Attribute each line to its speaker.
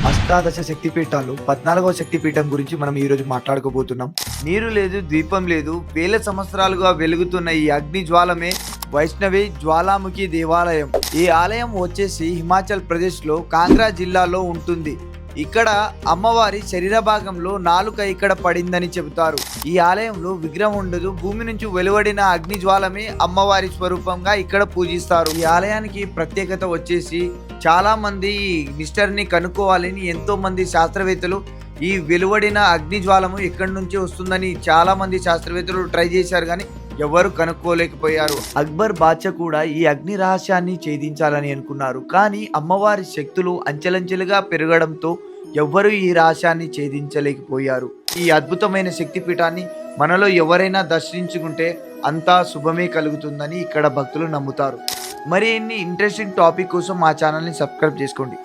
Speaker 1: అష్టాదశ శక్తిపీఠాలు 14వ శక్తిపీఠం గురించి మనం ఈరోజు మాట్లాడుకోబోతున్నాం. నీరు లేదు, దీపం లేదు, వేల సంవత్సరాలుగా వెలుగుతున్న ఈ అగ్ని జ్వాలమే వైష్ణవి జ్వాలాముఖి దేవాలయం. ఈ ఆలయం వచ్చేసి హిమాచల్ ప్రదేశ్లో కాంగ్రా జిల్లాలో ఉంటుంది. ఇక్కడ అమ్మవారి శరీర భాగంలో నాలుక ఇక్కడ పడిందని చెబుతారు. ఈ ఆలయంలో విగ్రహం ఉండదు. భూమి నుంచి వెలువడిన అగ్ని జ్వాలమే అమ్మవారి స్వరూపంగా ఇక్కడ పూజిస్తారు. ఈ ఆలయానికి ప్రత్యేకత వచ్చేసి చాలా మంది మిస్టర్ని కనుక్కోవాలని ఎంతో మంది శాస్త్రవేత్తలు ఈ వెలువడిన అగ్ని జ్వాలము ఎక్కడి నుంచి వస్తుందని చాలా మంది శాస్త్రవేత్తలు ట్రై చేశారు, కానీ ఎవరు కనుక్కోలేకపోయారు. అక్బర్ బాద్షా కూడా ఈ అగ్ని రహస్యాన్ని ఛేదించాలని అనుకున్నారు, కానీ అమ్మవారి శక్తులు అంచెలంచెలుగా పెరగడంతో ఎవ్వరూ ఈ రహస్యాన్ని ఛేదించలేకపోయారు. ఈ అద్భుతమైన శక్తిపీఠాన్ని మనలో ఎవరైనా దర్శించుకుంటే అంతా శుభమే కలుగుతుందని ఇక్కడ భక్తులు నమ్ముతారు. మరి ఇన్ని ఇంట్రెస్టింగ్ టాపిక్ కోసం మా ఛానల్ని సబ్స్క్రైబ్ చేసుకోండి.